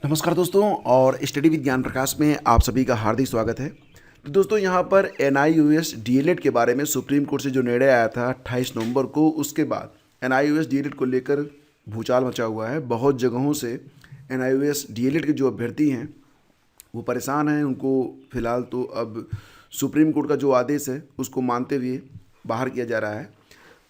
नमस्कार दोस्तों और स्टडी विद ज्ञान प्रकाश में आप सभी का हार्दिक स्वागत है। तो दोस्तों यहाँ पर NIOS DLED के बारे में सुप्रीम कोर्ट से जो निर्णय आया था 28 नवंबर को, उसके बाद NIOS DLED को लेकर भूचाल मचा हुआ है। बहुत जगहों से NIOS DLED के जो अभ्यर्थी हैं वो परेशान हैं। उनको फ़िलहाल तो अब सुप्रीम कोर्ट का जो आदेश है उसको मानते हुए बाहर किया जा रहा है।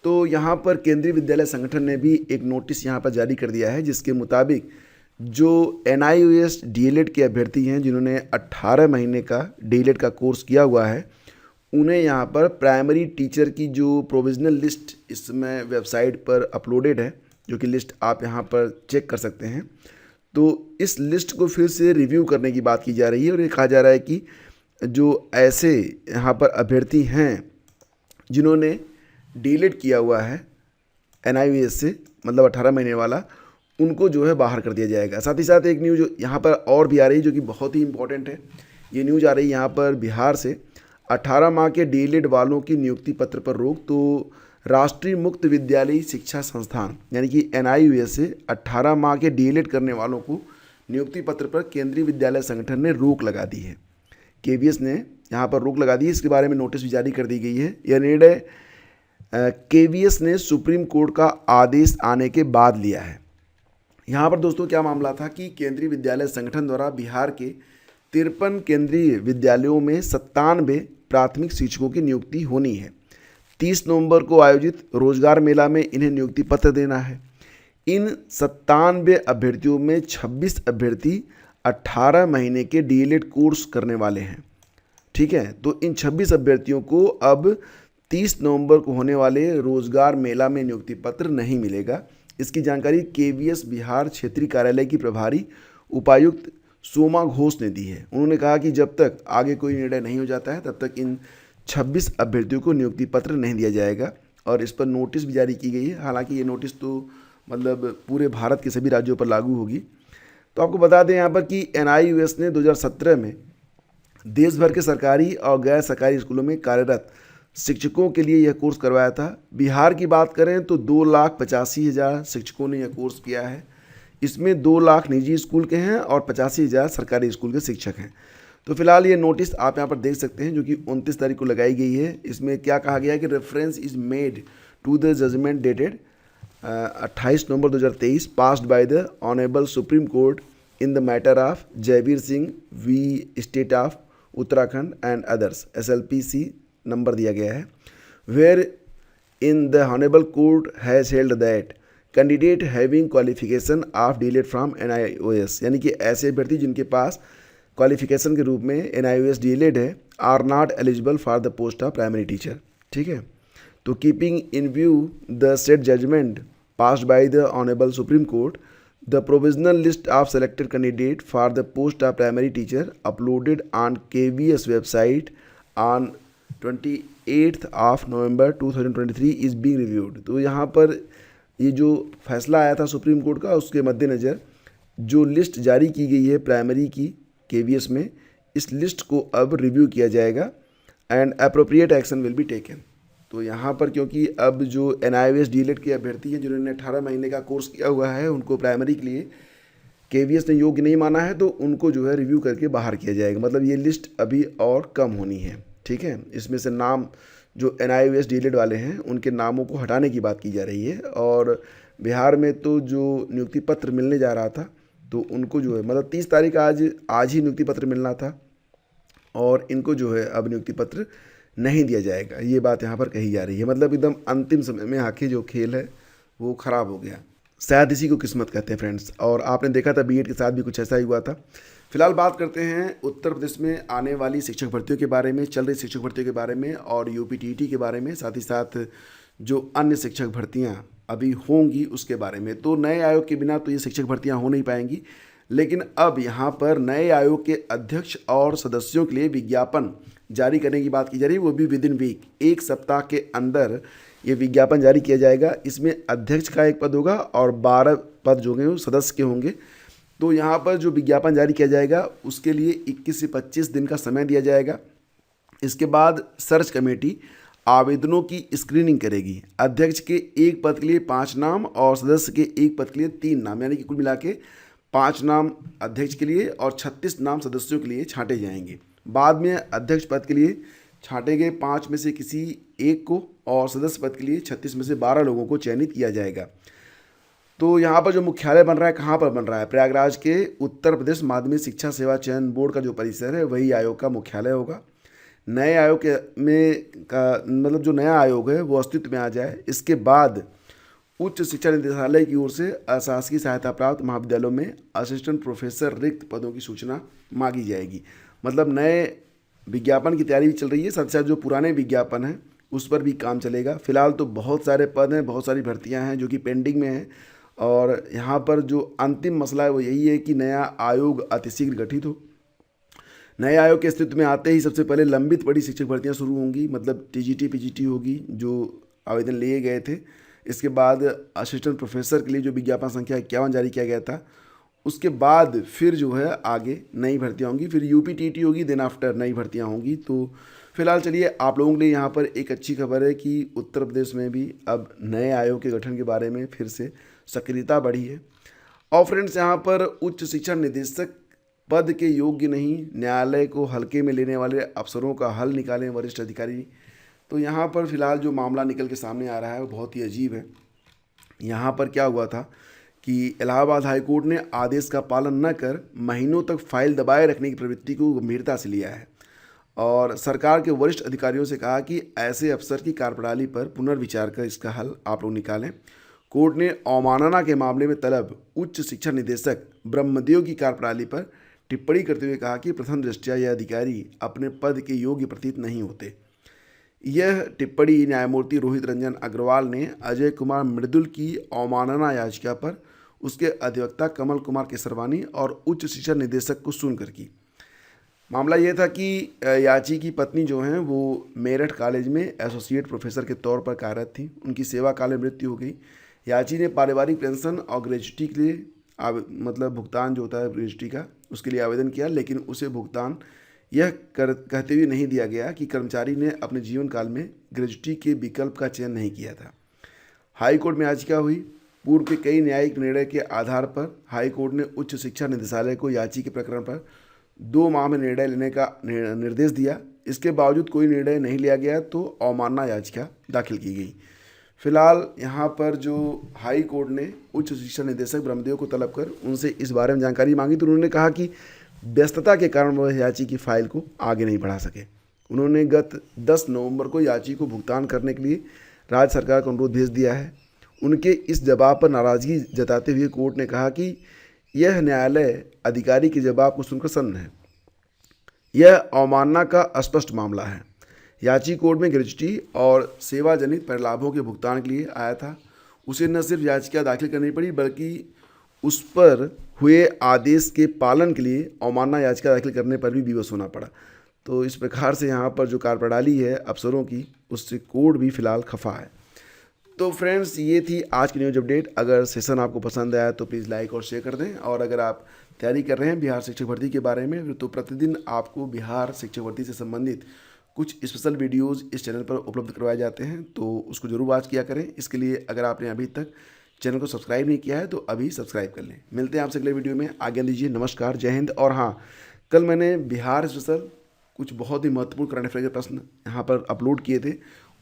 तो यहाँ पर केंद्रीय विद्यालय संगठन ने भी एक नोटिस यहाँ पर जारी कर दिया है, जिसके मुताबिक जो NIOS DLED के अभ्यर्थी हैं जिन्होंने 18 महीने का DLED का कोर्स किया हुआ है, उन्हें यहाँ पर प्राइमरी टीचर की जो प्रोविज़नल लिस्ट इसमें वेबसाइट पर अपलोडेड है, जो कि लिस्ट आप यहाँ पर चेक कर सकते हैं। तो इस लिस्ट को फिर से रिव्यू करने की बात की जा रही है और ये कहा जा रहा है कि जो ऐसे यहाँ पर अभ्यर्थी हैं जिन्होंने DLED किया हुआ है NIOS से, मतलब 18 महीने वाला, उनको जो है बाहर कर दिया जाएगा। साथ ही साथ एक न्यूज़ यहाँ पर और भी आ रही है जो कि बहुत ही इंपॉर्टेंट है। ये न्यूज़ आ रही है यहाँ पर बिहार से, 18 माह के DLED वालों की नियुक्ति पत्र पर रोक। तो राष्ट्रीय मुक्त विद्यालयी शिक्षा संस्थान यानी कि NIOS से 18 माह के DLED करने वालों को नियुक्ति पत्र पर केंद्रीय विद्यालय संगठन ने रोक लगा दी है। KVS ने यहाँ पर रोक लगा दी है। इसके बारे में नोटिस भी जारी कर दी गई है। यह निर्णय KVS ने सुप्रीम कोर्ट का आदेश आने के बाद लिया है। यहाँ पर दोस्तों क्या मामला था कि केंद्रीय विद्यालय संगठन द्वारा बिहार के 53 केंद्रीय विद्यालयों में 97 प्राथमिक शिक्षकों की नियुक्ति होनी है। 30 नवंबर को आयोजित रोजगार मेला में इन्हें नियुक्ति पत्र देना है। इन 97 अभ्यर्थियों में 26 अभ्यर्थी 18 महीने के DLED कोर्स करने वाले हैं। ठीक है, तो इन 26 अभ्यर्थियों को अब 30 नवंबर को होने वाले रोजगार मेला में नियुक्ति पत्र नहीं मिलेगा। इसकी जानकारी KVS बिहार क्षेत्रीय कार्यालय की प्रभारी उपायुक्त सोमा घोष ने दी है। उन्होंने कहा कि जब तक आगे कोई निर्णय नहीं हो जाता है तब तक इन 26 अभ्यर्थियों को नियुक्ति पत्र नहीं दिया जाएगा और इस पर नोटिस भी जारी की गई है। हालांकि ये नोटिस तो मतलब पूरे भारत के सभी राज्यों पर लागू होगी। तो आपको बता दें यहाँ पर कि NIOS ने 2017 में देश भर के सरकारी और गैर सरकारी स्कूलों में कार्यरत शिक्षकों के लिए यह कोर्स करवाया था। बिहार की बात करें तो 2,85,000 शिक्षकों ने यह कोर्स किया है। इसमें 2 लाख निजी स्कूल के हैं और 85,000 सरकारी स्कूल के शिक्षक हैं। तो फिलहाल ये नोटिस आप यहाँ पर देख सकते हैं जो कि 29 तारीख को लगाई गई है। इसमें क्या कहा गया है कि reference is made to the judgment dated 28 November 2023 passed by the honourable Supreme Court in the matter of Jaiveer Singh v state of Uttarakhand and others SLPC number दिया गया है, where in the honourable court has held that candidate having qualification of DLED from NIOS, यानी कि ऐसे अभ्यर्थी जिनके पास qualification के रूप में NIOS DLED है are not eligible for the post of primary teacher. ठीक है, तो keeping in view the said judgement passed by the honourable Supreme Court, the provisional list of selected candidate for the post of primary teacher uploaded on KVS website on 28 November 2023 is being reviewed. तो यहाँ पर ये जो फैसला आया था supreme court का, उसके मद्देनज़र जो लिस्ट जारी की गई है प्राइमरी की KVS में, इस लिस्ट को अब रिव्यू किया जाएगा and appropriate action will be taken. तो यहाँ पर क्योंकि अब जो NIOS DLED के अभ्यर्थी हैं जिन्होंने 18 महीने का कोर्स किया हुआ है, उनको प्राइमरी के लिए KVS ने योग्य नहीं माना है, तो उनको जो है रिव्यू करके बाहर किया जाएगा। मतलब ये लिस्ट अभी और कम होनी है। ठीक है, इसमें से नाम जो NIOS DLED वाले हैं उनके नामों को हटाने की बात की जा रही है। और बिहार में तो जो नियुक्ति पत्र मिलने जा रहा था तो उनको जो है मतलब 30 तारीख आज ही नियुक्ति पत्र मिलना था और इनको जो है अब नियुक्ति पत्र नहीं दिया जाएगा। ये बात यहाँ पर कही जा रही है। मतलब एकदम अंतिम समय में आके जो खेल है वो ख़राब हो गया। शायद इसी को किस्मत कहते हैं फ्रेंड्स। और आपने देखा था BED के साथ भी कुछ ऐसा ही हुआ था। फिलहाल बात करते हैं उत्तर प्रदेश में आने वाली शिक्षक भर्तियों के बारे में, चल रही शिक्षक भर्तियों के बारे में और UPTET के बारे में, साथ ही साथ जो अन्य शिक्षक भर्तियां अभी होंगी उसके बारे में। तो नए आयोग के बिना तो ये शिक्षक भर्तियां हो नहीं पाएंगी, लेकिन अब यहाँ पर नए आयोग के अध्यक्ष और सदस्यों के लिए विज्ञापन जारी करने की बात की जा रही है, वो भी विद इन वीक, एक सप्ताह के अंदर ये विज्ञापन जारी किया जाएगा। इसमें अध्यक्ष का एक पद होगा और 12 पद जो होंगे वो सदस्य के होंगे। तो यहाँ पर जो विज्ञापन जारी किया जाएगा उसके लिए 21 से 25 दिन का समय दिया जाएगा। इसके बाद सर्च कमेटी आवेदनों की स्क्रीनिंग करेगी। अध्यक्ष के एक पद के लिए 5 नाम और सदस्य के एक पद के लिए 3 नाम, यानी कि कुल मिला के 5 नाम अध्यक्ष के लिए और 36 नाम सदस्यों के लिए छांटे जाएंगे। बाद में अध्यक्ष पद के लिए छांटे गए 5 में से किसी एक को और सदस्य पद के लिए 36 में से 12 लोगों को चयनित किया जाएगा। तो यहाँ पर जो मुख्यालय बन रहा है, कहाँ पर बन रहा है? प्रयागराज के उत्तर प्रदेश माध्यमिक शिक्षा सेवा चयन बोर्ड का जो परिसर है वही आयोग का मुख्यालय होगा। नए आयोग के मतलब जो नया आयोग है वो अस्तित्व में आ जाए, इसके बाद उच्च शिक्षा निदेशालय की ओर से अशासकीय सहायता प्राप्त महाविद्यालयों में असिस्टेंट प्रोफेसर रिक्त पदों की सूचना मांगी जाएगी। मतलब नए विज्ञापन की तैयारी भी चल रही है, साथ साथ जो पुराने विज्ञापन हैं उस पर भी काम चलेगा। फिलहाल तो बहुत सारे पद हैं, बहुत सारी भर्तियां हैं जो कि पेंडिंग में हैं, और यहाँ पर जो अंतिम मसला है वो यही है कि नया आयोग अतिशीघ्र गठित हो। नए आयोग के अस्तित्व में आते ही सबसे पहले लंबित पड़ी शिक्षक भर्तियां शुरू होंगी, मतलब टीजीटी पीजीटी होगी जो आवेदन लिए गए थे। इसके बाद असिस्टेंट प्रोफेसर के लिए जो विज्ञापन संख्या 51 जारी किया गया था, उसके बाद फिर जो है आगे नई भर्तियां होंगी, फिर यूपीटीटी होगी, देन आफ्टर नई भर्तियां होंगी। तो फिलहाल चलिए आप लोगों के लिए यहाँ पर एक अच्छी खबर है कि उत्तर प्रदेश में भी अब नए आयोग के गठन के बारे में फिर से सक्रियता बढ़ी है। और फ्रेंड्स, यहाँ पर उच्च शिक्षा निदेशक पद के योग्य नहीं, न्यायालय को हल्के में लेने वाले अफसरों का हल निकालें वरिष्ठ अधिकारी। तो यहाँ पर फिलहाल जो मामला निकल के सामने आ रहा है वो बहुत ही अजीब है। यहाँ पर क्या हुआ था कि इलाहाबाद हाईकोर्ट ने आदेश का पालन न कर महीनों तक फाइल दबाए रखने की प्रवृत्ति को गंभीरता से लिया है और सरकार के वरिष्ठ अधिकारियों से कहा कि ऐसे अफसर की कार्यप्रणाली पर पुनर्विचार कर इसका हल आप लोग निकालें। कोर्ट ने अवमानना के मामले में तलब उच्च शिक्षा निदेशक ब्रह्मदेव की कार्यप्रणाली पर टिप्पणी करते हुए कहा कि प्रथम दृष्टया यह अधिकारी अपने पद के योग्य प्रतीत नहीं होते। यह टिप्पणी न्यायमूर्ति रोहित रंजन अग्रवाल ने अजय कुमार मृदुल की अवमानना याचिका पर उसके अधिवक्ता कमल कुमार केसरवानी और उच्च शिक्षा निदेशक को सुनकर की। मामला यह था कि याची की पत्नी जो हैं वो मेरठ कॉलेज में एसोसिएट प्रोफेसर के तौर पर कार्यरत थी। उनकी सेवा काल में मृत्यु हो गई। याची ने पारिवारिक पेंशन और ग्रेजुटी के लिए मतलब भुगतान जो होता है ग्रेजुटी का, उसके लिए आवेदन किया, लेकिन उसे भुगतान यह कहते हुए नहीं दिया गया कि कर्मचारी ने अपने जीवन काल में ग्रेजुटी के विकल्प का चयन नहीं किया था। हाई कोर्ट में याचिका हुई। पूर्व के कई न्यायिक निर्णय के आधार पर हाई कोर्ट ने उच्च शिक्षा निदेशालय को याची के प्रकरण पर 2 माह में निर्णय लेने का निर्देश दिया। इसके बावजूद कोई निर्णय नहीं लिया गया तो अवमानना याचिका दाखिल की गई। फिलहाल यहाँ पर जो हाई कोर्ट ने उच्च शिक्षा निदेशक ब्रह्मदेव को तलब कर उनसे इस बारे में जानकारी मांगी तो उन्होंने कहा कि व्यस्तता के कारण वह याची की फाइल को आगे नहीं बढ़ा सके। उन्होंने गत 10 नवंबर को याची को भुगतान करने के लिए राज्य सरकार को अनुरोध भेज दिया है। उनके इस जवाब पर नाराज़गी जताते हुए कोर्ट ने कहा कि यह न्यायालय अधिकारी के जवाब को सुनकर सन्न है। यह अवमानना का स्पष्ट मामला है। याची कोर्ट में ग्रेजुटी और सेवा जनित परिलाभों के भुगतान के लिए आया था। उसे न सिर्फ याचिका दाखिल करनी पड़ी बल्कि उस पर हुए आदेश के पालन के लिए अवमानना याचिका दाखिल करने पर भी विवश होना पड़ा। तो इस प्रकार से यहाँ पर जो कार्यप्रणाली है अफसरों की, उससे कोर्ट भी फिलहाल खफा है। तो फ्रेंड्स, ये थी आज की न्यूज अपडेट। अगर सेशन आपको पसंद आया तो प्लीज़ लाइक और शेयर कर दें, और अगर आप तैयारी कर रहे हैं बिहार शिक्षक भर्ती के बारे में तो प्रतिदिन आपको बिहार शिक्षक भर्ती से संबंधित कुछ स्पेशल वीडियोज़ इस चैनल पर उपलब्ध करवाए जाते हैं, तो उसको ज़रूर वॉच किया करें। इसके लिए अगर आपने अभी तक चैनल को सब्सक्राइब नहीं किया है तो अभी सब्सक्राइब कर लें। मिलते हैं आपसे अगले वीडियो में। आज्ञा दीजिए, नमस्कार, जय हिंद। और हाँ, कल मैंने बिहार स्पेशल कुछ बहुत ही महत्वपूर्ण करंट अफेयर के प्रश्न यहाँ पर अपलोड किए थे,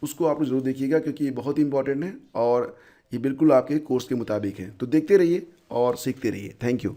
उसको आप लोग ज़रूर देखिएगा क्योंकि ये बहुत ही इंपॉर्टेंट है और ये बिल्कुल आपके कोर्स के मुताबिक है। तो देखते रहिए और सीखते रहिए। Thank you.